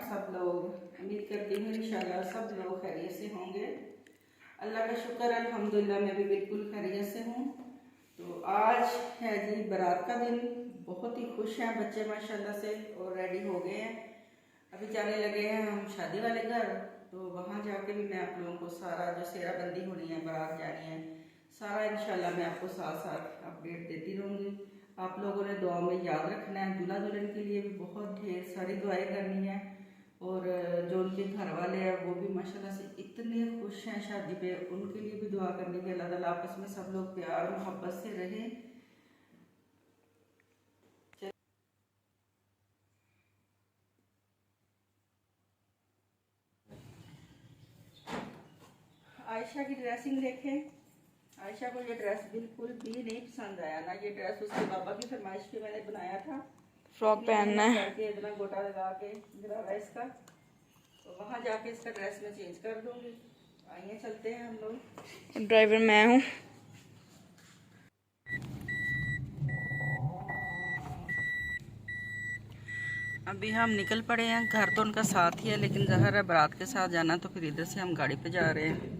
सब लोग। उम्मीद करती हूँ इंशाल्लाह सब लोग खैरियत से होंगे। अल्लाह का शुक्र है, अल्हम्दुलिल्लाह मैं भी बिल्कुल खैरियत से हूँ। तो आज है जी बारात का दिन। बहुत ही खुश हैं बच्चे माशाल्लाह से और रेडी हो गए हैं। अभी जाने लगे हैं हम शादी वाले घर। तो वहाँ जाके भी मैं आप लोगों को सारा जो सेहराबंदी होनी है, बारात जानी है, सारा इंशाल्लाह मैं आपको साथ साथ अपडेट देती रहूँगी। आप लोगों ने दुआ में याद रखना है। दूल्हा दुल्हन के लिए भी बहुत ढेर सारी दुआएं करनी है। और जो उनके घर वाले हैं वो भी माशाल्लाह से इतने खुश हैं शादी पे, उनके लिए भी दुआ करनी है। अल्लाह ताला आपस में सब लोग प्यार मोहब्बत से रहें। आयशा की ड्रेसिंग देखें। आयशा को ये ड्रेस बिल्कुल भी नहीं पसंद आया ना। ये ड्रेस उसके पापा की फरमाइश पे मैंने बनाया था। फ्रॉक पहनना है करके इतना गोटा लगा के गरारा इसका, तो वहाँ जाके इसका ड्रेस में चेंज कर दूंगी। आइए चलते हैं हम लोग। ड्राइवर मैं हूँ। अभी हम निकल पड़े हैं। घर तो उनका साथ ही है, लेकिन जहर है बारात के साथ जाना, तो फिर इधर से हम गाड़ी पे जा रहे हैं।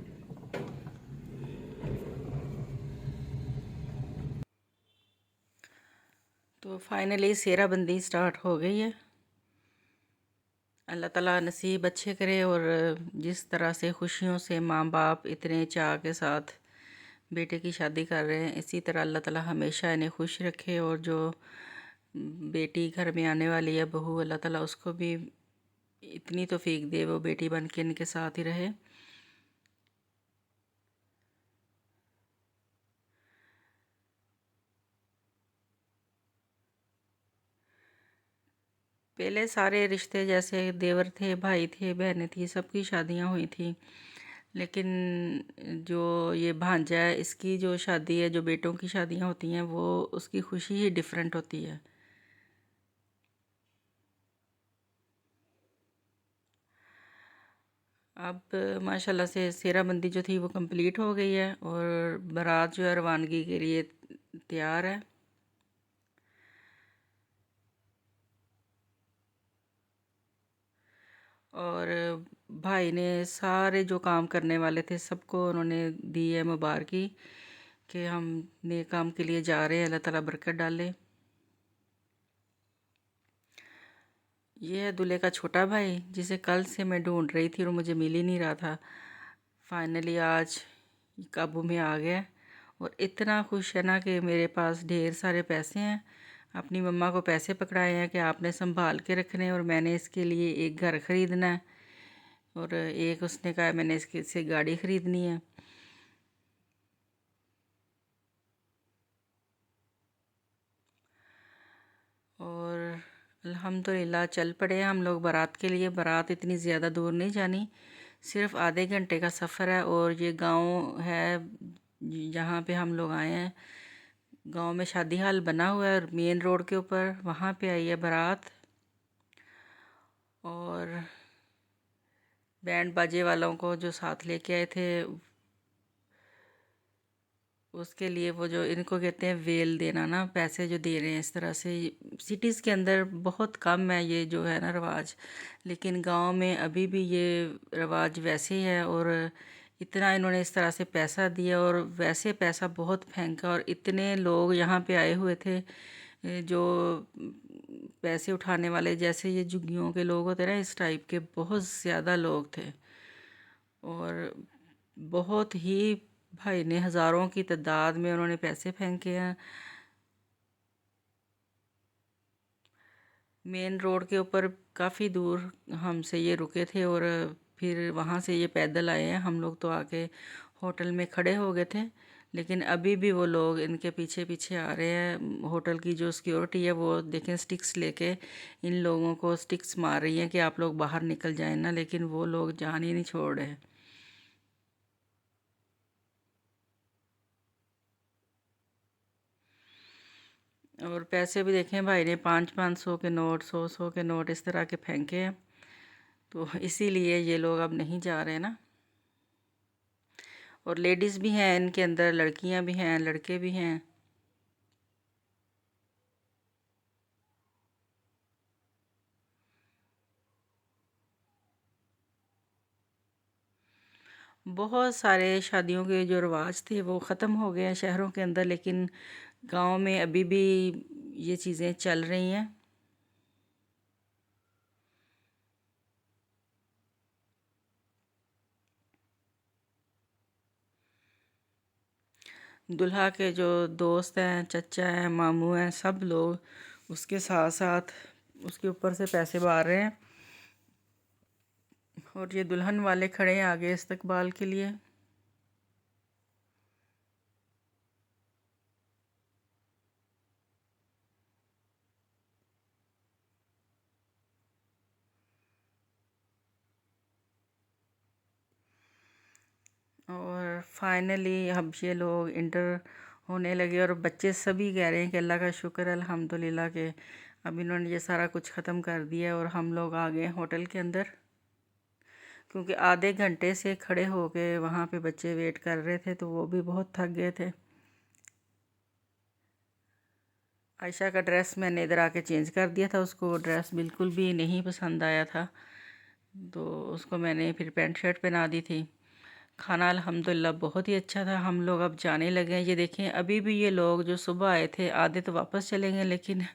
तो फाइनली सेहराबंदी स्टार्ट हो गई है। अल्लाह ताला नसीब अच्छे करे। और जिस तरह से खुशियों से माँ बाप इतने चाह के साथ बेटे की शादी कर रहे हैं, इसी तरह अल्लाह ताला हमेशा इन्हें खुश रखे। और जो बेटी घर में आने वाली है बहू, अल्लाह ताला उसको भी इतनी तौफीक दे वो बेटी बन के इनके साथ ही रहे। पहले सारे रिश्ते जैसे देवर थे, भाई थे, बहनें थी, सबकी शादियां हुई थी। लेकिन जो ये भांजा है, इसकी जो शादी है, जो बेटों की शादियां होती हैं, वो उसकी खुशी ही डिफरेंट होती है। अब माशाल्लाह से सेहराबंदी जो थी वो कंप्लीट हो गई है और बारात जो है रवानगी के लिए तैयार है। और भाई ने सारे जो काम करने वाले थे सबको उन्होंने दी है मुबारकी कि हम नेक काम के लिए जा रहे हैं, अल्लाह ताला बरकत डाले। ये है दूल्हे का छोटा भाई, जिसे कल से मैं ढूंढ रही थी और मुझे मिल ही नहीं रहा था। फाइनली आज काबू में आ गया। और इतना खुश है ना कि मेरे पास ढेर सारे पैसे हैं। अपनी मम्मा को पैसे पकड़ाए हैं कि आपने संभाल के रखने हैं, और मैंने इसके लिए एक घर ख़रीदना है, और एक उसने कहा मैंने इसके से गाड़ी ख़रीदनी है। और अल्हम्दुलिल्लाह चल पड़े हम लोग बारात के लिए। बारात इतनी ज़्यादा दूर नहीं जानी, सिर्फ आधे घंटे का सफ़र है। और ये गांव है जहाँ पे हम लोग आए हैं। गांव में शादी हाल बना हुआ है और मेन रोड के ऊपर वहाँ पे आई है बारात। और बैंड बाजे वालों को जो साथ लेके आए थे, उसके लिए वो जो इनको कहते हैं वेल देना ना, पैसे जो दे रहे हैं इस तरह से। सिटीज़ के अंदर बहुत कम है ये जो है ना रवाज, लेकिन गांव में अभी भी ये रवाज वैसे ही है। और इतना इन्होंने इस तरह से पैसा दिया, और वैसे पैसा बहुत फेंका। और इतने लोग यहाँ पे आए हुए थे जो पैसे उठाने वाले, जैसे ये झुग्गियों के लोग होते हैं ना, इस टाइप के बहुत ज़्यादा लोग थे। और बहुत ही भाई ने हज़ारों की तादाद में उन्होंने पैसे फेंके हैं। मेन रोड के ऊपर काफ़ी दूर हमसे ये रुके थे, और फिर वहाँ से ये पैदल आए हैं। हम लोग तो आके होटल में खड़े हो गए थे, लेकिन अभी भी वो लोग इनके पीछे पीछे आ रहे हैं। होटल की जो सिक्योरिटी है वो देखें स्टिक्स लेके इन लोगों को स्टिक्स मार रही हैं कि आप लोग बाहर निकल जाए ना, लेकिन वो लोग जान ही नहीं छोड़ रहे। और पैसे भी देखें भाई ने 500-500 के नोट, 100-100 के नोट इस तरह के फेंके हैं। तो इसीलिए ये लोग अब नहीं जा रहे ना। और लेडीज़ भी हैं इनके अंदर, लड़कियां भी हैं, लड़के भी हैं। बहुत सारे शादियों के जो रिवाज थे वो ख़त्म हो गए हैं शहरों के अंदर, लेकिन गांव में अभी भी ये चीज़ें चल रही हैं। दूल्हा के जो दोस्त हैं, चचा हैं, मामू हैं, सब लोग उसके साथ साथ उसके ऊपर से पैसे बार रहे हैं। और ये दुल्हन वाले खड़े हैं आगे इस्तकबाल के लिए। और फाइनली अब ये लोग इंटर होने लगे और बच्चे सभी कह रहे हैं कि अल्लाह का शुक्र है अल्हम्दुलिल्लाह के अब इन्होंने ये सारा कुछ ख़त्म कर दिया और हम लोग आ गए होटल के अंदर। क्योंकि आधे घंटे से खड़े हो के वहाँ पे बच्चे वेट कर रहे थे तो वो भी बहुत थक गए थे। आयशा का ड्रेस मैंने इधर आके चेंज कर दिया था, उसको वो ड्रेस बिल्कुल भी नहीं पसंद आया था, तो उसको मैंने फिर पैंट शर्ट पहना दी थी। खाना अल्हम्दुलिल्लाह बहुत ही अच्छा था। हम लोग अब जाने लगे हैं। ये देखें अभी भी ये लोग जो सुबह आए थे आधे तो वापस चले गए, लेकिन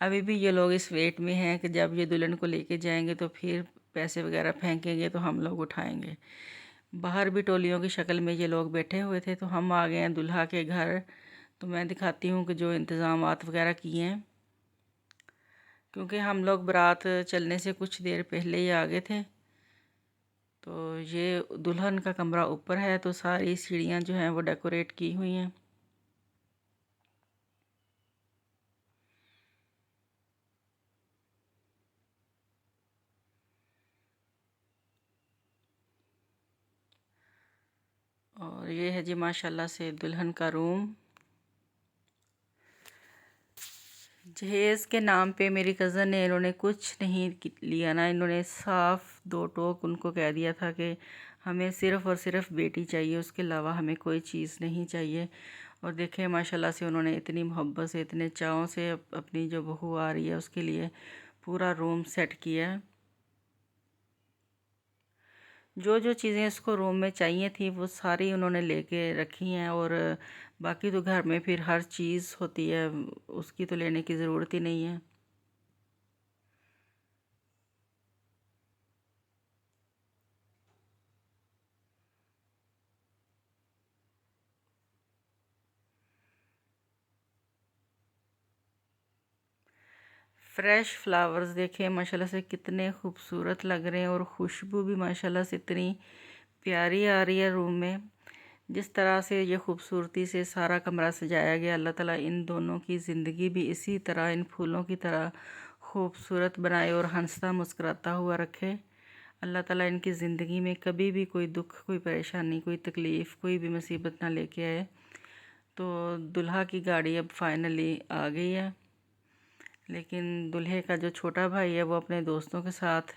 अभी भी ये लोग इस वेट में हैं कि जब ये दुल्हन को लेके जाएंगे तो फिर पैसे वगैरह फेंकेंगे तो हम लोग उठाएंगे। बाहर भी टोलियों की शक्ल में ये लोग बैठे हुए थे। तो हम आ गए हैं दूल्हा के घर। तो मैं दिखाती हूँ कि जो इंतज़ामात वगैरह किए हैं, क्योंकि हम लोग बारात चलने से कुछ देर पहले ही आ गए थे। तो ये दुल्हन का कमरा ऊपर है, तो सारी सीढ़ियाँ जो हैं वो डेकोरेट की हुई हैं। और ये है जी माशाल्लाह से दुल्हन का रूम। जहेज़ के नाम पे मेरी कज़न ने इन्होंने कुछ नहीं लिया ना, इन्होंने साफ दो टोक उनको कह दिया था कि हमें सिर्फ़ और सिर्फ बेटी चाहिए, उसके अलावा हमें कोई चीज़ नहीं चाहिए। और देखें माशाल्लाह से उन्होंने इतनी मोहब्बत से इतने चाव से अपनी जो बहू आ रही है उसके लिए पूरा रूम सेट किया है। जो जो चीज़ें इसको रूम में चाहिए थी वो सारी उन्होंने लेके रखी हैं। और बाकी तो घर में फिर हर चीज़ होती है, उसकी तो लेने की ज़रूरत ही नहीं है। फ्रेश फ्लावर्स देखें माशाल्लाह से कितने खूबसूरत लग रहे हैं और खुशबू भी माशाल्लाह से इतनी प्यारी आ रही है रूम में। जिस तरह से ये खूबसूरती से सारा कमरा सजाया गया, अल्लाह ताला इन दोनों की ज़िंदगी भी इसी तरह इन फूलों की तरह खूबसूरत बनाए और हंसता मुस्कुराता हुआ रखे। अल्लाह ताला इनकी ज़िंदगी में कभी भी कोई दुख, कोई परेशानी, कोई तकलीफ़, कोई भी मुसीबत ना लेके आए। तो दुल्हा की गाड़ी अब फाइनली आ गई है, लेकिन दूल्हे का जो छोटा भाई है वो अपने दोस्तों के साथ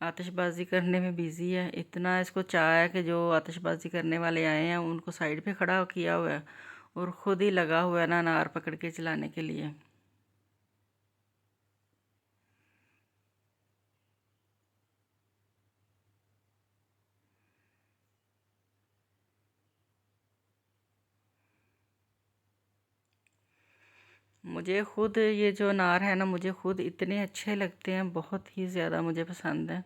आतिशबाज़ी करने में बिज़ी है। इतना इसको चाह है कि जो आतिशबाज़ी करने वाले आए हैं उनको साइड पे खड़ा किया हुआ है और ख़ुद ही लगा हुआ है ना अनार पकड़ के चलाने के लिए। मुझे ख़ुद ये जो अनार है ना, मुझे ख़ुद इतने अच्छे लगते हैं, बहुत ही ज़्यादा मुझे पसंद है।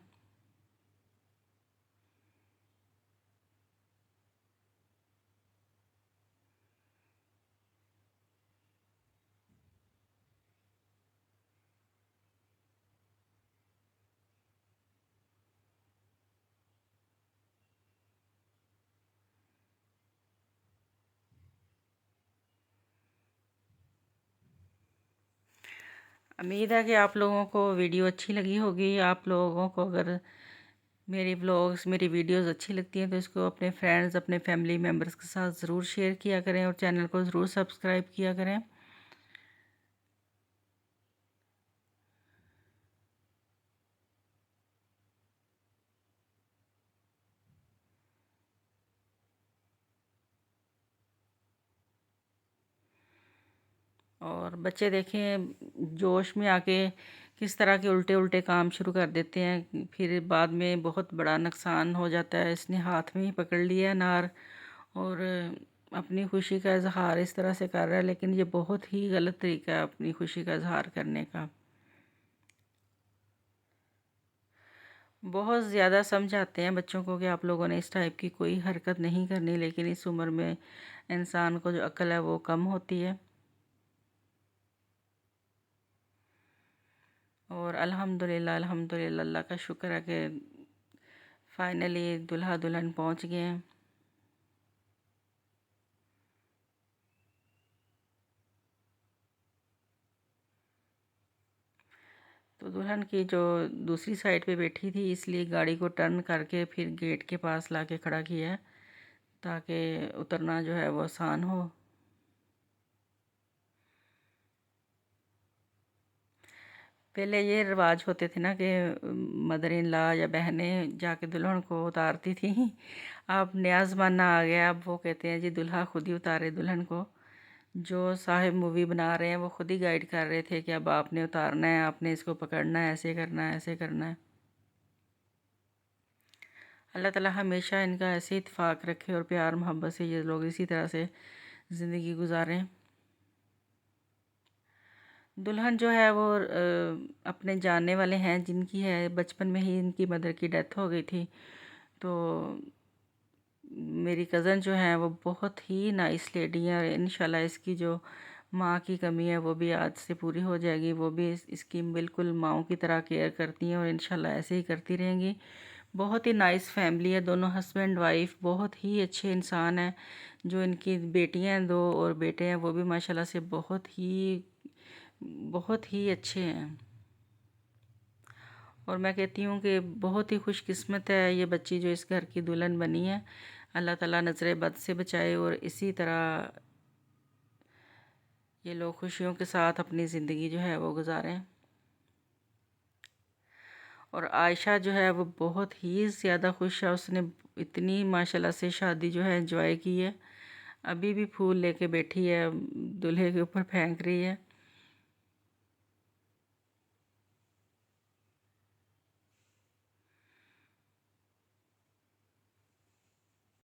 उम्मीद है कि आप लोगों को वीडियो अच्छी लगी होगी। आप लोगों को अगर मेरी व्लॉग्स, मेरी वीडियोस अच्छी लगती हैं तो इसको अपने फ्रेंड्स, अपने फैमिली मेम्बर्स के साथ ज़रूर शेयर किया करें और चैनल को ज़रूर सब्सक्राइब किया करें। और बच्चे देखें जोश में आके किस तरह के उल्टे उल्टे काम शुरू कर देते हैं, फिर बाद में बहुत बड़ा नुकसान हो जाता है। इसने हाथ में ही पकड़ लिया अनार और अपनी खुशी का इजहार इस तरह से कर रहा है, लेकिन ये बहुत ही गलत तरीका है अपनी खुशी का इजहार करने का। बहुत ज़्यादा समझाते हैं बच्चों को कि आप लोगों ने इस टाइप की कोई हरकत नहीं करनी, लेकिन इस उम्र में इंसान को जो अक्ल है वो कम होती है। और अल्हम्दुलिल्लाह अल्हम्दुलिल्लाह, अल्लाह का शुक्र है कि फाइनली दुल्हा दुल्हन पहुंच गए हैं। तो दुल्हन की जो दूसरी साइड पे बैठी थी, इसलिए गाड़ी को टर्न करके फिर गेट के पास लाके खड़ा किया है, ताकि उतरना जो है वो आसान हो। पहले ये रिवाज होते थे ना कि मदर इन लॉ या बहनें जाके दुल्हन को उतारती थी। अब नया ज़माना आ गया, अब वो कहते हैं जी दुल्हा खुद ही उतारे दुल्हन को। जो साहिब मूवी बना रहे हैं वो खुद ही गाइड कर रहे थे कि अब आपने उतारना है, आपने इसको पकड़ना है, ऐसे करना है, ऐसे करना है। अल्लाह ताला हमेशा इनका ऐसे इत्तेफाक रखे और प्यार मोहब्बत से ये लोग इसी तरह से ज़िंदगी गुजारें। दुल्हन जो है वो अपने जानने वाले हैं जिनकी है, बचपन में ही इनकी मदर की डेथ हो गई थी। तो मेरी कज़न जो है वो बहुत ही नाइस लेडी है, और इंशाल्लाह इसकी जो माँ की कमी है वो भी आज से पूरी हो जाएगी। वो भी इसकी बिल्कुल माँओं की तरह केयर करती हैं और इंशाल्लाह ऐसे ही करती रहेंगी। बहुत ही नाइस फैमिली है, दोनों हस्बैंड वाइफ बहुत ही अच्छे इंसान हैं। जो इनकी बेटियां हैं दो और बेटे हैं, वो भी माशाल्लाह से बहुत ही अच्छे हैं। और मैं कहती हूँ कि बहुत ही खुशकिस्मत है ये बच्ची जो इस घर की दुल्हन बनी है। अल्लाह ताला नज़र बद से बचाए और इसी तरह ये लोग खुशियों के साथ अपनी ज़िंदगी जो है वो गुजारें। और आयशा जो है वो बहुत ही ज़्यादा खुश है, उसने इतनी माशाल्लाह से शादी जो है एंजॉय की है। अभी भी फूल लेके बैठी है, दूल्हे के ऊपर फेंक रही है।